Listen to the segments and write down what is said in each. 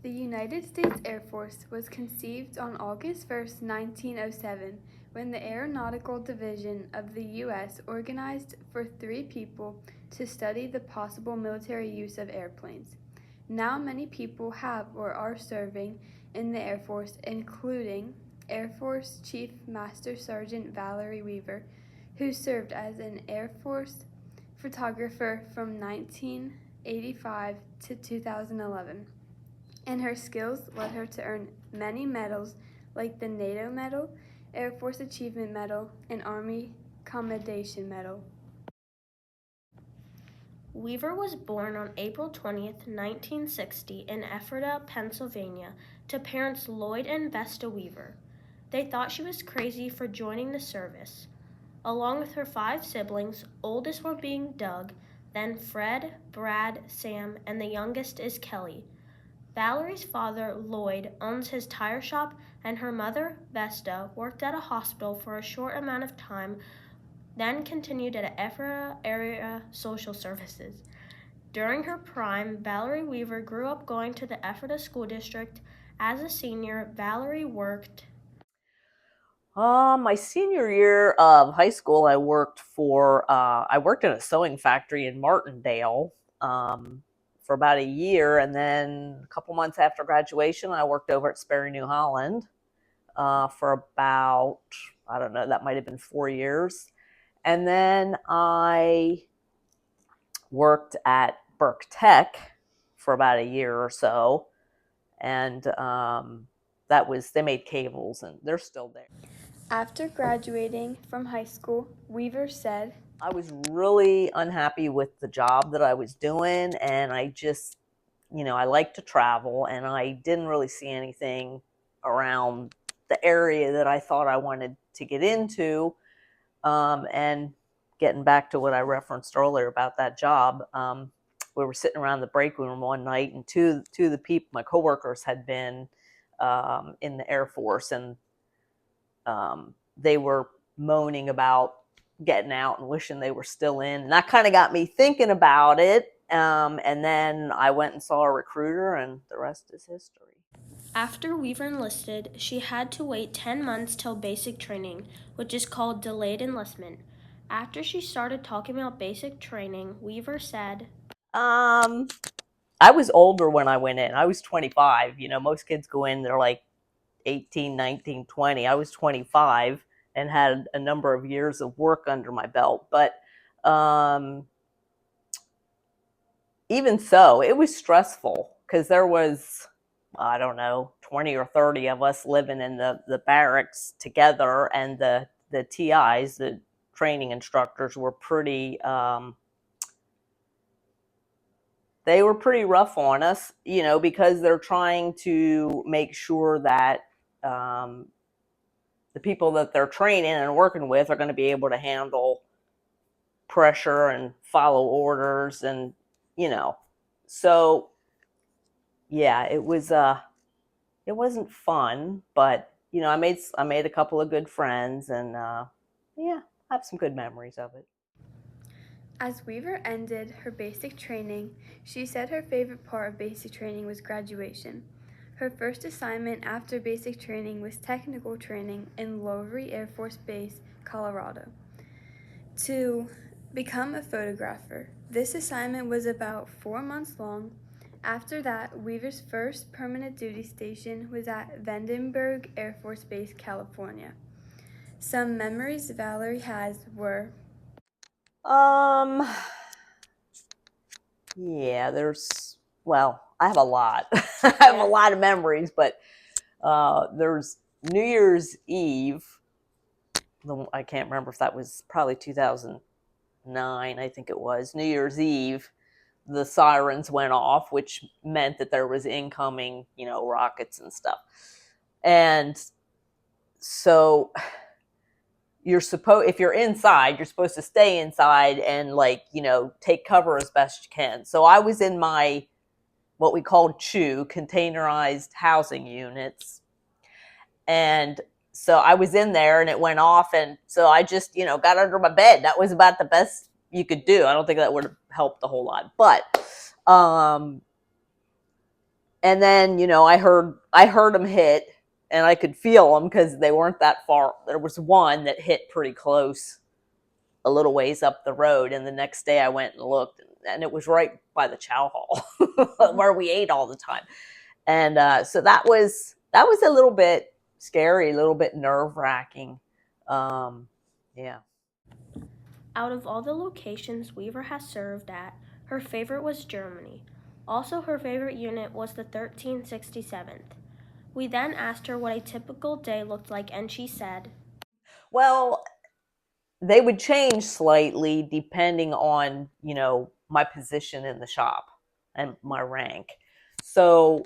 The United States Air Force was conceived on August 1st, 1907, when the Aeronautical Division of the U.S. organized for 3 people to study the possible military use of airplanes. Now many people have or are serving in the Air Force, including Air Force Chief Master Sergeant Valerie Weaver, who served as an Air Force photographer from 1985 to 2011, and her skills led her to earn many medals like the NATO Medal, Air Force Achievement Medal, and Army Commendation Medal. Weaver was born on April 20th, 1960 in Ephrata, Pennsylvania, to parents Lloyd and Vesta Weaver. They thought she was crazy for joining the service. Along with her 5 siblings, oldest one being Doug, then Fred, Brad, Sam, and the youngest is Kelly. Valerie's father, Lloyd, owns his tire shop, and her mother, Vesta, worked at a hospital for a short amount of time, then continued at Ephrata Area Social Services. During her prime, Valerie Weaver grew up going to the Ephrata School District. As a senior, Valerie worked. My senior year of high school, I worked in a sewing factory in Martindale for about a year, and then a couple months after graduation, I worked over at Sperry, New Holland for about, I don't know, that might have been 4 years, and then I worked at Burke Tech for about a year or so, and they made cables, and they're still there. After graduating from high school, Weaver said, I was really unhappy with the job that I was doing, and I like to travel, and I didn't really see anything around the area that I thought I wanted to get into. And getting back to what I referenced earlier about that job, we were sitting around the break room one night, and two of the people, my coworkers, had been in the Air Force, and they were moaning about getting out and wishing they were still in. And that kind of got me thinking about it. And then I went and saw a recruiter, and the rest is history. After Weaver enlisted, she had to wait 10 months till basic training, which is called delayed enlistment. After she started talking about basic training, Weaver said, Um, I was older when I went in. I was 25. Most kids go in, they're like 18, 19, 20. I was 25 and had a number of years of work under my belt. But even so, it was stressful because there was, I don't know, 20 or 30 of us living in the barracks together, and the TIs, the training instructors, were they were pretty rough on us, because they're trying to make sure that the people that they're training and working with are going to be able to handle pressure and follow orders, and so yeah, it wasn't fun, but I made a couple of good friends, and yeah, I have some good memories of it. as Weaver ended her basic training, she said her favorite part of basic training was graduation. Her first assignment after basic training was technical training in Lowry Air Force Base, Colorado, to become a photographer. This assignment was about 4 months long. After that, Weaver's first permanent duty station was at Vandenberg Air Force Base, California. Some memories Valerie has were Um, yeah, I have a lot. I have a lot of memories, but there's New Year's Eve. I can't remember if that was probably 2009. I think it was New Year's Eve. The sirens went off, which meant that there was incoming, rockets and stuff. And so if you're inside, you're supposed to stay inside and take cover as best you can. So I was in my what we called CHU, containerized housing units, and so I was in there and it went off, and so I just got under my bed. That was about the best you could do. I don't think that would have helped a whole lot, but And then, I heard them hit, and I could feel them because they weren't that far. There was one that hit pretty close, a little ways up the road. And the next day I went and looked, and it was right by the chow hall where we ate all the time. And so that was a little bit scary, a little bit nerve wracking. Yeah. Out of all the locations Weaver has served at, her favorite was Germany. Also, her favorite unit was the 1367th. We then asked her what a typical day looked like, and she said, Well, they would change slightly depending on, my position in the shop and my rank. So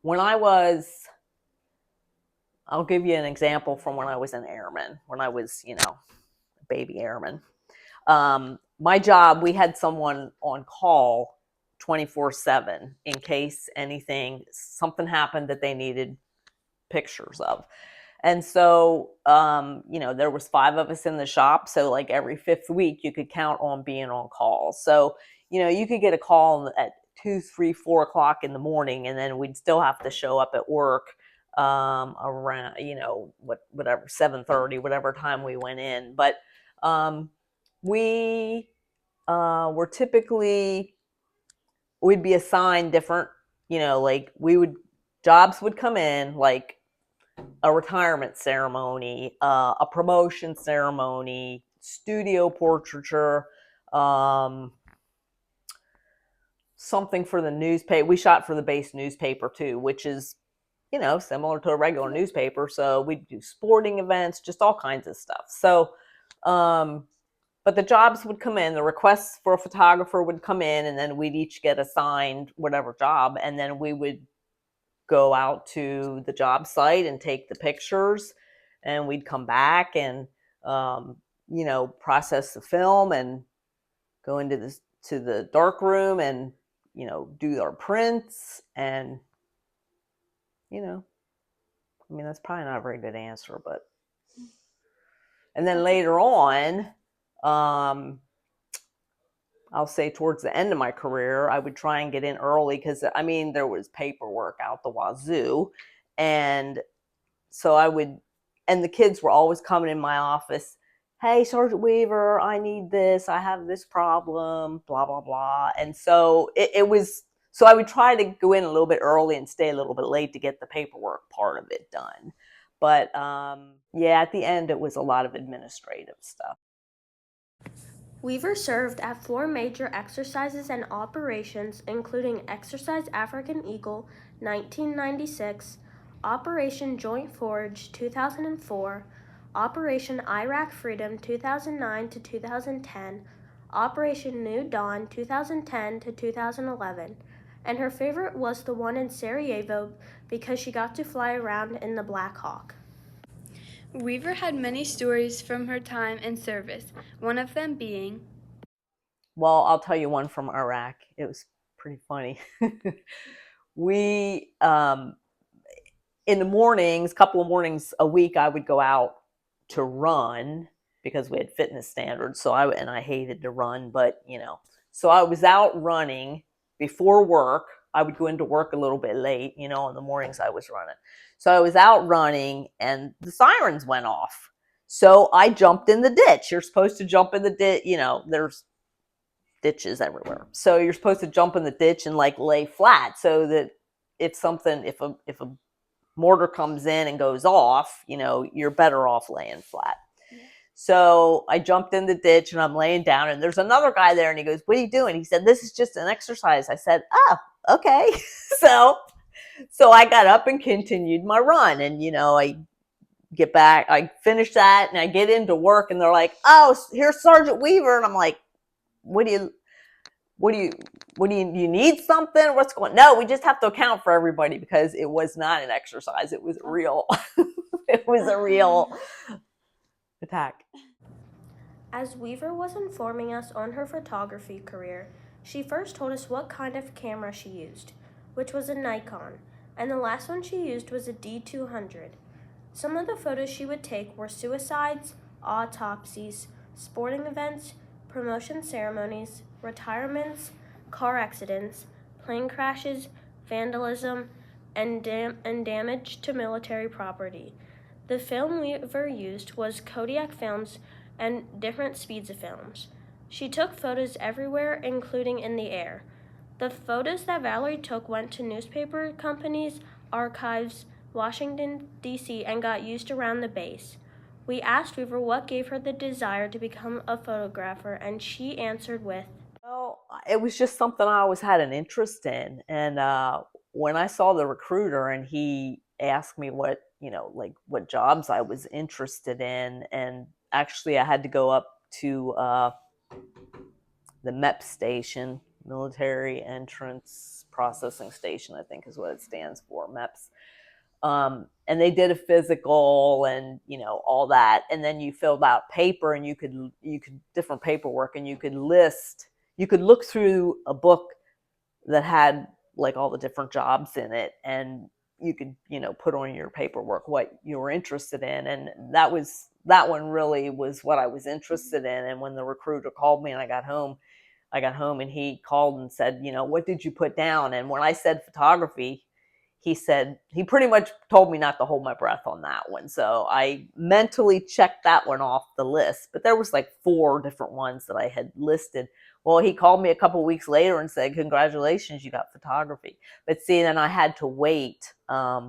when I'll give you an example from when I was an airman, when I was, baby airman. My job, we had someone on call 24/7 in case something happened that they needed pictures of. And so, there was 5 of us in the shop. So like every 5th week, you could count on being on call. So, you could get a call at 2, 3, 4 o'clock in the morning, and then we'd still have to show up at work around, whatever, 7:30, whatever time we went in. But we were typically, we'd be assigned different, like jobs would come in, like a retirement ceremony, a promotion ceremony, studio portraiture, something for the newspaper. We shot for the base newspaper too, which is, similar to a regular newspaper. So we do sporting events, just all kinds of stuff. So, but the jobs would come in, the requests for a photographer would come in, and then we'd each get assigned whatever job, and then we would go out to the job site and take the pictures, and we'd come back and process the film and go into the dark room and do our prints. And that's probably not a very good answer, but and then later on, I'll say towards the end of my career, I would try and get in early because, there was paperwork out the wazoo. And so and the kids were always coming in my office. Hey, Sergeant Weaver, I need this. I have this problem, blah, blah, blah. And so so I would try to go in a little bit early and stay a little bit late to get the paperwork part of it done. But at the end, it was a lot of administrative stuff. Weaver served at 4 major exercises and operations, including Exercise African Eagle 1996, Operation Joint Forge 2004, Operation Iraq Freedom 2009 to 2010, Operation New Dawn 2010 to 2011, and her favorite was the one in Sarajevo because she got to fly around in the Black Hawk. Weaver had many stories from her time in service, one of them being... Well, I'll tell you one from Iraq. It was pretty funny. We, in the mornings, couple of mornings a week, I would go out to run because we had fitness standards. So I hated to run, but so I was out running before work. I would go into work a little bit late, in the mornings I was running. So I was out running and the sirens went off. So I jumped in the ditch. You're supposed to jump in the ditch. There's ditches everywhere. So you're supposed to jump in the ditch and lay flat so that if a mortar comes in and goes off, you're better off laying flat. Yeah. So I jumped in the ditch and I'm laying down and there's another guy there and he goes, "What are you doing?" He said, "This is just an exercise." I said, "Oh, okay." So I got up and continued my run, and I get back, I finish that, and I get into work and they're like, "Oh, here's Sergeant Weaver." And I'm like, what do you need something? What's going on? No, we just have to account for everybody because it was not an exercise. It was real. It was a real attack. As Weaver was informing us on her photography career, she first told us what kind of camera she used, which was a Nikon, and the last one she used was a D200. Some of the photos she would take were suicides, autopsies, sporting events, promotion ceremonies, retirements, car accidents, plane crashes, vandalism, and damage to military property. The film Weaver used was Kodiak films and different speeds of films. She took photos everywhere, including in the air. The photos that Valerie took went to newspaper companies, archives, Washington, D.C., and got used around the base. We asked Weaver what gave her the desire to become a photographer, and she answered with, Well, it was just something I always had an interest in. And when I saw the recruiter and he asked me what, like what jobs I was interested in, and actually I had to go up to the MEP station, Military Entrance Processing Station, I think is what it stands for, MEPS. And they did a physical and all that, and then you filled out paper, and you could different paperwork, and you could look through a book that had like all the different jobs in it, and you could put on your paperwork what you were interested in, and that one really was what I was interested in. And when the recruiter called me and I got home, and he called and said, what did you put down? And when I said photography, he pretty much told me not to hold my breath on that one. So I mentally checked that one off the list, but there was like 4 different ones that I had listed. Well, he called me a couple of weeks later and said, congratulations, you got photography. But see, then I had to wait. I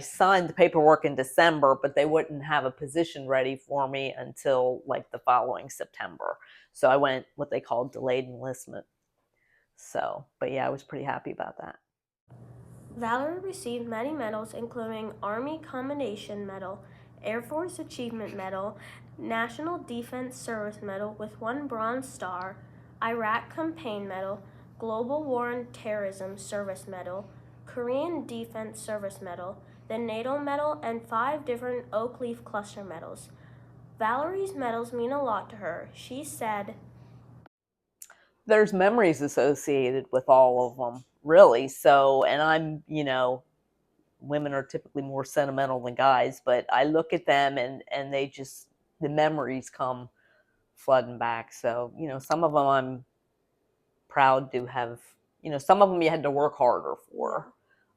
signed the paperwork in December, but they wouldn't have a position ready for me until like the following September. So I went what they called delayed enlistment. So, but yeah, I was pretty happy about that. Valerie received many medals, including Army Commendation Medal, Air Force Achievement Medal, National Defense Service Medal with 1 Bronze Star, Iraq Campaign Medal, Global War and Terrorism Service Medal, Korean Defense Service Medal, the NATO Medal, and 5 different Oak Leaf Cluster medals. Valerie's medals mean a lot to her. She said, there's memories associated with all of them, really. So, and I'm, women are typically more sentimental than guys, but I look at them and the memories come flooding back. So, some of them I'm proud to have, some of them you had to work harder for.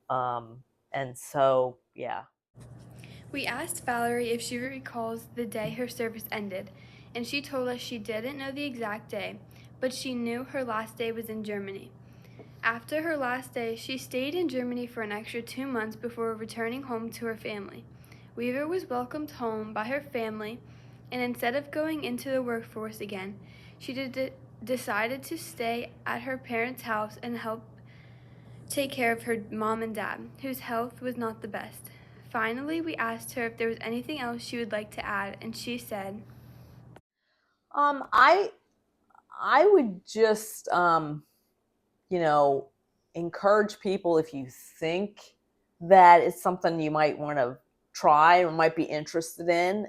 And so, yeah. We asked Valerie if she recalls the day her service ended, and she told us she didn't know the exact day, but she knew her last day was in Germany. After her last day, she stayed in Germany for an extra 2 months before returning home to her family. Weaver was welcomed home by her family, and instead of going into the workforce again, she decided to stay at her parents' house and help take care of her mom and dad, whose health was not the best. Finally, we asked her if there was anything else she would like to add, and she said, I would just, encourage people, if you think that it's something you might want to try or might be interested in,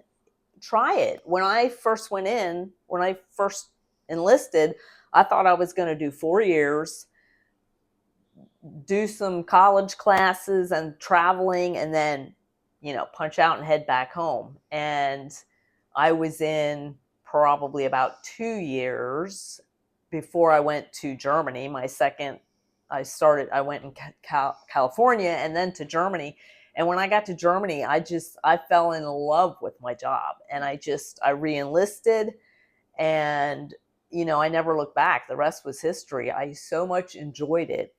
try it. When I first enlisted, I thought I was going to do 4 years, do some college classes and traveling, and then, punch out and head back home. And I was in probably about 2 years before I went to Germany. I went in California and then to Germany. And when I got to Germany, I fell in love with my job, and I re-enlisted, and I never looked back. The rest was history. I so much enjoyed it.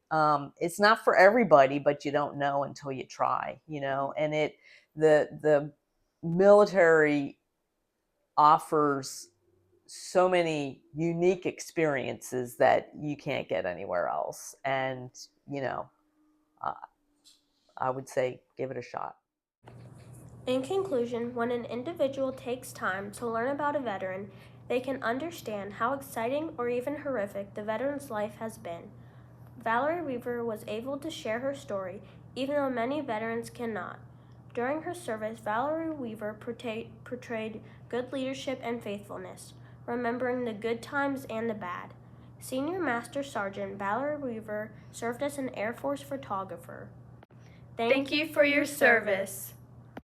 It's not for everybody, but you don't know until you try, and the military offers so many unique experiences that you can't get anywhere else. And, uh, I would say give it a shot. in conclusion, when an individual takes time to learn about a veteran, they can understand how exciting or even horrific the veteran's life has been. Valerie Weaver was able to share her story, even though many veterans cannot. During her service, Valerie Weaver portrayed good leadership and faithfulness, remembering the good times and the bad. Senior Master Sergeant Valerie Weaver served as an Air Force photographer. Thank you for your service.